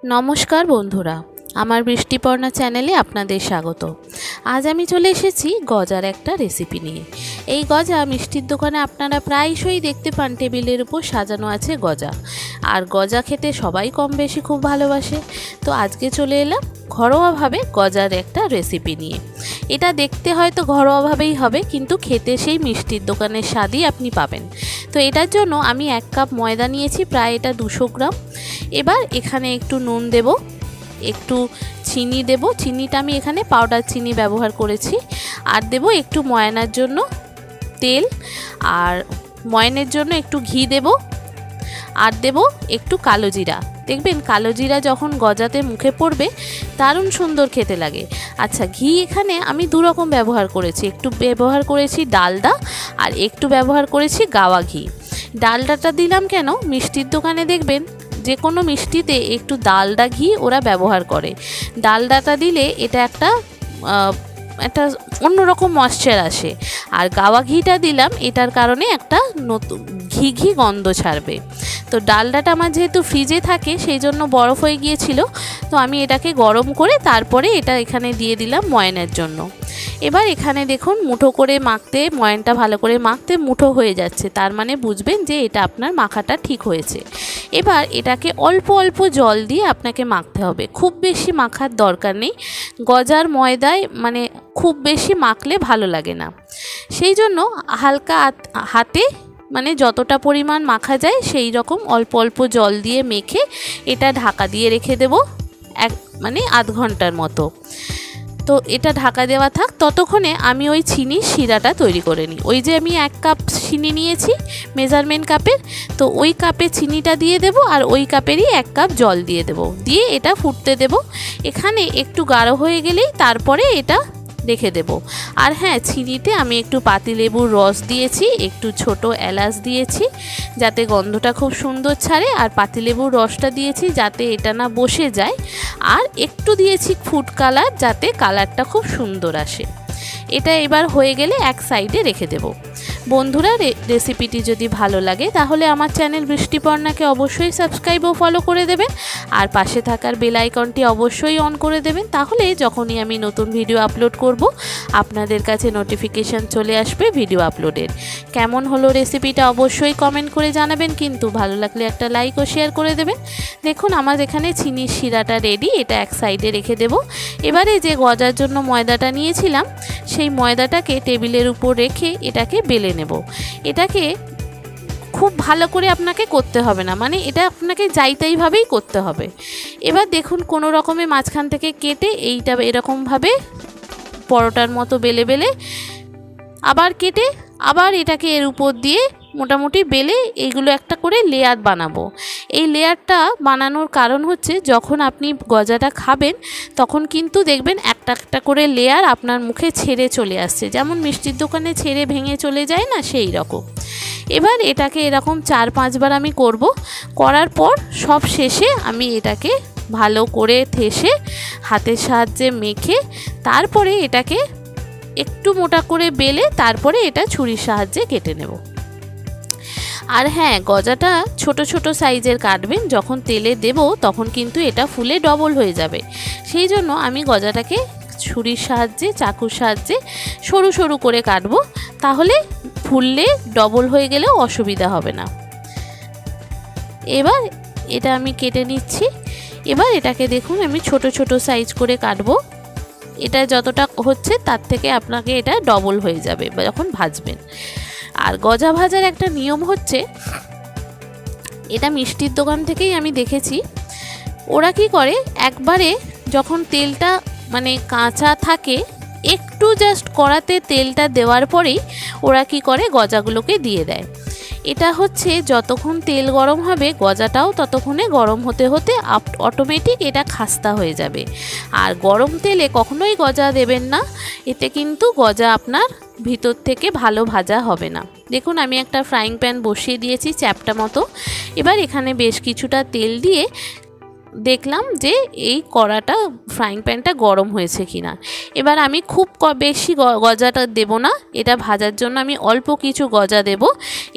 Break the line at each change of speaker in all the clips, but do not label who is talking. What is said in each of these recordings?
नमस्कार बंधुरा आमार बृष्टिपर्णा चैनेले आपनादेर स्वागत। आज आमी चले एसेछि गजार एकटा रेसिपि निये। এই গজা মিষ্টির দোকানে আপনারা প্রায়শই দেখতে পান টেবিলের উপর সাজানো আছে গজা। আর গজা খেতে সবাই কম বেশি খুব ভালোবাসে। তো আজকে চলে এলাম ঘরোয়াভাবে গজার একটা রেসিপি নিয়ে। এটা দেখতে হয়তো ঘরোয়াভাবেই হবে, কিন্তু খেতে সেই মিষ্টির দোকানের স্বাদই আপনি পাবেন। তো এটার জন্য আমি 1 কাপ ময়দা নিয়েছি, প্রায় এটা 200 গ্রাম। এবার এখানে একটু নুন দেব, একটু চিনি দেব। চিনিটা আমি এখানে পাউডার চিনি ব্যবহার করেছি। আর দেব একটু ময়ানার জন্য তেল, আর ময়ানের জন্য একটু ঘি দেব। আর দেব একটু কালো জিরা। দেখবেন কালো জিরা যখন গজাতে মুখে পড়বে দারুণ সুন্দর খেতে লাগে। আচ্ছা, ঘি এখানে আমি 2 রকম ব্যবহার করেছি। একটু ব্যবহার করেছি ডালডা, আর একটু ব্যবহার করেছি গাওয়া ঘি। ডালডাটা দিলাম কেন, মিষ্টির দোকানে দেখবেন যে কোনো মিষ্টিতে একটু ডালডা ঘি ওরা ব্যবহার করে। ডালডাটা দিলে এটা একটা অন্যরকম ময়েশ্চার আসে। আর গাওয়া ঘিটা দিলাম এটার কারণে একটা নতুন ঘি গন্ধ ছাড়বে। তো ডালডাটা আমার যেহেতু ফ্রিজে থাকে সেই জন্য বরফ হয়ে গিয়েছিল। তো আমি এটাকে গরম করে তারপরে এটা এখানে দিয়ে দিলাম ময়ানের জন্য। এবার এখানে দেখুন মুঠো করে মাখতে, ময়ানটা ভালো করে মাখতে মুঠো হয়ে যাচ্ছে, তার মানে বুঝবেন যে এটা আপনার মাখাটা ঠিক হয়েছে। এবার এটাকে অল্প অল্প জল দিয়ে আপনাকে মাখতে হবে, খুব বেশি মাখার দরকার নেই। গজার ময়দায় মানে খুব বেশি মাখলে ভালো লাগে না, সেই জন্য হালকা হাতে মানে যতটা পরিমাণ মাখা যায় সেই রকম অল্প অল্প জল দিয়ে মেখে এটা ঢাকা দিয়ে রেখে দেব আধ ঘন্টার মতো। তো এটা ঢাকা দেওয়া থাক, ততক্ষণে আমি ওই চিনির শিরাটা তৈরি করে নিই। ওই যে আমি 1 কাপ চিনি নিয়েছি মেজারমেন্ট কাপের, তো ওই কাপে চিনিটা দিয়ে দেব, আর ওই কাপেরই 1 কাপ জল দিয়ে দেব। দিয়ে এটা ফুটতে দেব। এখানে একটু গাঢ় হয়ে গেলেই তারপরে এটা রেখে দেব। আর হ্যাঁ, চিনিতে আমি একটু পাতিলেবুর রস দিয়েছি, একটু ছোট এলাচ দিয়েছি যাতে গন্ধটা খুব সুন্দর ছাড়ে, আর পাতিলেবুর রসটা দিয়েছি যাতে এটা না বসে যায়, আর একটু দিয়েছি ফুড কালার যাতে কালারটা খুব সুন্দর আসে। এটা এবার হয়ে গেলে এক সাইডে রেখে দেব। বন্ধুরা, রেসিপিটি যদি ভালো লাগে তাহলে আমার চ্যানেল বৃষ্টিপর্ণাকে অবশ্যই সাবস্ক্রাইব ও ফলো করে দেবেন, আর পাশে থাকার বেল আইকনটি অবশ্যই অন করে দেবেন। তাহলে যখনই আমি নতুন ভিডিও আপলোড করব আপনাদের কাছে নোটিফিকেশান চলে আসবে ভিডিও আপলোডের। কেমন হলো রেসিপিটা অবশ্যই কমেন্ট করে জানাবেন, কিন্তু ভালো লাগলে একটা লাইক ও শেয়ার করে দেবেন। দেখুন আমার এখানে চিনির শিরাটা রেডি, এটা এক সাইডে রেখে দেব। এবারে যে গজার জন্য ময়দাটা নিয়েছিলাম সেই ময়দাটাকে টেবিলের উপর রেখে এটাকে বেলে নেব। এটাকে খুব ভালো করে আপনাকে করতে হবে না, মানে এটা আপনাকে যাইতাইভাবেই করতে হবে। এবার দেখুন কোনো রকমে মাঝখান থেকে কেটে এইটা এরকমভাবে পরোটার মতো বেলে বেলে আবার কেটে আবার এটাকে এর উপর দিয়ে মোটামুটি বেলে এইগুলো একটা করে লেয়ার বানাবো। এই লেয়ারটা বানানোর কারণ হচ্ছে যখন আপনি গজাটা খাবেন তখন কিন্তু দেখবেন একটা একটা করে লেয়ার আপনার মুখে ছেড়ে চলে আসছে, যেমন মিষ্টির দোকানে ছেড়ে ভেঙে চলে যায় না, সেই রকম। এবার এটাকে এরকম 4-5 বার আমি করব। করার পর সব শেষে আমি এটাকে ভালো করে ঠেসে হাতের সাহায্যে মেখে তারপরে এটাকে একটু মোটা করে বেলে তারপরে এটা ছুরির সাহায্যে কেটে নেব। আর হ্যাঁ, গজাটা ছোট ছোট সাইজের কাটবেন, যখন তেলে দেব তখন কিন্তু এটা ফুলে ডবল হয়ে যাবে। সেই জন্য আমি গজাটাকে ছুরির সাহায্যে চাকুর সাহায্যে সরু সরু করে কাটবো, তাহলে ফুললে ডবল হয়ে গেলেও অসুবিধা হবে না। এবার এটা আমি কেটে নিচ্ছি। এবার এটাকে দেখুন আমি ছোট ছোট সাইজ করে কাটবো। এটা যতটা হচ্ছে তার থেকে আপনাকে এটা ডবল হয়ে যাবে যখন ভাজবেন। আর গজা ভাজার একটা নিয়ম হচ্ছে, এটা মিষ্টির দোকান থেকেই আমি দেখেছি, ওরা কি করে একবারে যখন তেলটা মানে কাঁচা থাকে একটু জাস্ট কড়াতে তেলটা দেওয়ার পরেই ওরা কি করে গজাগুলোকে দিয়ে দেয়। এটা হচ্ছে যতক্ষণ তেল গরম হবে গজাটাও ততক্ষণে গরম হতে হতে অটোমেটিক এটা খাস্তা হয়ে যাবে। আর গরম তেলে কখনোই গজা দেবেন না, এতে কিন্তু গজা আপনার ভিতর থেকে ভালো ভাজা হবে না। দেখুন আমি একটা ফ্রাইং প্যান বসিয়ে দিয়েছি চ্যাপটা মতো। এবার এখানে বেশ কিছুটা তেল দিয়ে দেখলাম যে এই কড়াটা ফ্রাইং প্যানটা গরম হয়েছে কিনা। এবার আমি খুব বেশি গজাটা দেব না, এটা ভাজার জন্য আমি অল্প কিছু গজা দেব।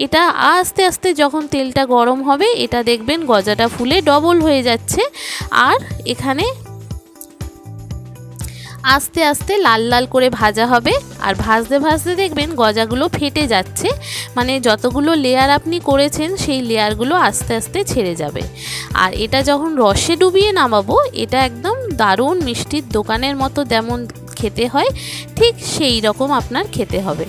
এটা আস্তে আস্তে যখন তেলটা গরম হবে এটা দেখবেন গজাটা ফুলে ডবল হয়ে যাচ্ছে। আর এখানে আস্তে আস্তে লাল লাল করে ভাজা হবে। আর ভাজতে ভাজতে দেখবেন গজাগুলো ফেটে যাচ্ছে, মানে যতগুলো লেয়ার আপনি করেছেন সেই লেয়ারগুলো আস্তে আস্তে ছেড়ে যাবে। আর এটা যখন রসে ডুবিয়ে নামাবো এটা একদম দারুণ মিষ্টির দোকানের মতো যেমন খেতে হয় ঠিক সেই রকম আপনার খেতে হবে।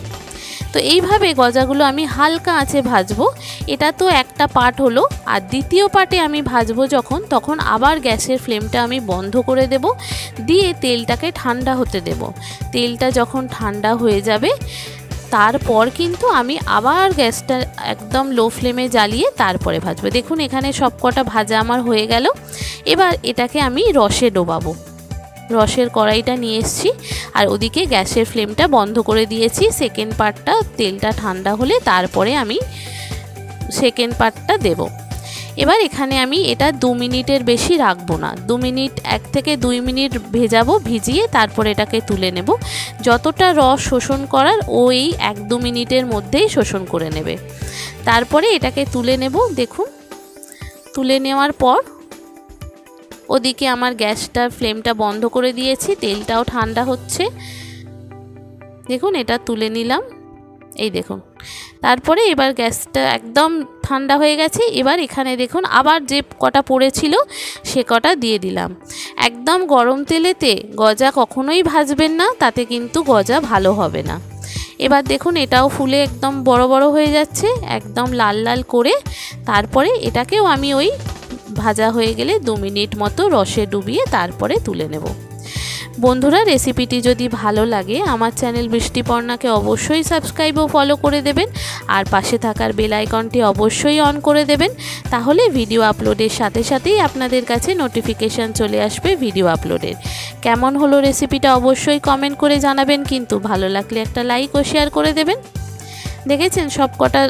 তো এইভাবে গজাগুলো আমি হালকা আঁচে ভাজবো। এটা তো একটা পার্ট হলো। আর দ্বিতীয় পার্টে আমি ভাজবো যখন, তখন আবার গ্যাসের ফ্লেমটা আমি বন্ধ করে দেব, দিয়ে তেলটাকে ঠান্ডা হতে দেব। তেলটা যখন ঠান্ডা হয়ে যাবে তারপর কিন্তু আমি আবার গ্যাসটা একদম লো ফ্লেমে জ্বালিয়ে তারপরে ভাজবো। দেখুন এখানে সবকটা ভাজা আমার হয়ে গেল। এবার এটাকে আমি রসে ডোবাবো। রসের কড়াইটা নিয়ে এসেছি আর ওদিকে গ্যাসের ফ্লেমটা বন্ধ করে দিয়েছি। সেকেন্ড পার্টটা তেলটা ঠান্ডা হলে তারপরে আমি সেকেন্ড পার্টটা দেব। এবার এখানে আমি এটা 2 মিনিটের বেশি রাখবো না, 2 মিনিট 1 থেকে 2 মিনিট ভেজাবো, ভিজিয়ে তারপর এটাকে তুলে নেব। যতটা রস শোষণ করার ওই 1-2 মিনিটের মধ্যেই শোষণ করে নেবে। তারপরে এটাকে তুলে নেব। দেখুন তুলে নেওয়ার পর ওদিকে আমার গ্যাসটার ফ্লেমটা বন্ধ করে দিয়েছি, তেলটাও ঠান্ডা হচ্ছে। দেখুন এটা তুলে নিলাম, এই দেখুন। তারপরে এবার গ্যাসটা একদম ঠান্ডা হয়ে গেছে। এবার এখানে দেখুন আবার যে কটা পড়েছিল সে কটা দিয়ে দিলাম। একদম গরম তেলেতে গজা কখনোই ভাজবেন না, তাতে কিন্তু গজা ভালো হবে না। এবার দেখুন এটাও ফুলে একদম বড় বড় হয়ে যাচ্ছে, একদম লাল লাল করে। তারপরে এটাকেও আমি ওই ভাজা হয়ে গেলে 2 মিনিট মতো রসে ডুবিয়ে তারপরে তুলে নেব। বন্ধুরা রেসিপিটি যদি ভালো লাগে আমার চ্যানেল বৃষ্টিপর্ণাকে অবশ্যই সাবস্ক্রাইব ও ফলো করে দেবেন। আর পাশে থাকার বেল আইকনটি অবশ্যই অন করে দেবেন, তাহলে ভিডিও আপলোডের সাথে সাথেই আপনাদের কাছে নোটিফিকেশান চলে আসবে ভিডিও আপলোডের। কেমন হলো রেসিপিটা অবশ্যই কমেন্ট করে জানাবেন, কিন্তু ভালো লাগলে একটা লাইক ও শেয়ার করে দেবেন। দেখেছেন সব কটা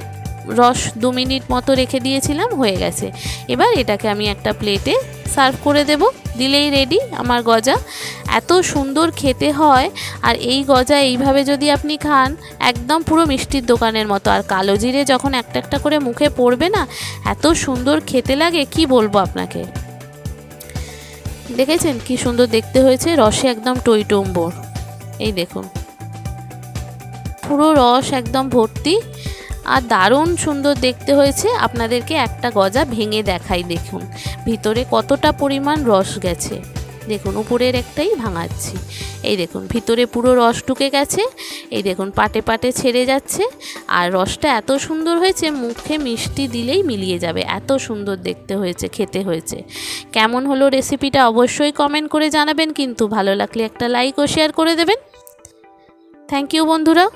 রস 2 মিনিট মতো রেখে দিয়েছিলাম, হয়ে গেছে। এবার এটাকে আমি একটা প্লেটে সার্ভ করে দেব, দিলেই রেডি আমার গজা। এত সুন্দর খেতে হয়। আর এই গজা এইভাবে যদি আপনি খান একদম পুরো মিষ্টির দোকানের মতো। আর কালো জিরে যখন একটা একটা করে মুখে পড়বে না, এত সুন্দর খেতে লাগে কি বলবো আপনাকে। দেখেছেন কি সুন্দর দেখতে হয়েছে, রসে একদম টইটম্বর। এই দেখুন পুরো রস একদম ভর্তি আর দারুণ সুন্দর দেখতে হয়েছে। আপনাদেরকে একটা গজা ভেঙে দেখাই, দেখুন ভিতরে কতটা পরিমাণ রস গেছে। দেখুন উপরের একটাই ভাঙাচ্ছি, এই দেখুন ভিতরে পুরো রস ঢুকে গেছে। এই দেখুন পাটে পাটে ছেড়ে যাচ্ছে। আর রসটা এত সুন্দর হয়েছে মুখে মিষ্টি দিলেই মিলিয়ে যাবে, এত সুন্দর দেখতে হয়েছে, খেতে হয়েছে। কেমন হলো রেসিপিটা অবশ্যই কমেন্ট করে জানাবেন, কিন্তু ভালো লাগলে একটা লাইক ও শেয়ার করে দেবেন। থ্যাংক ইউ বন্ধুরা।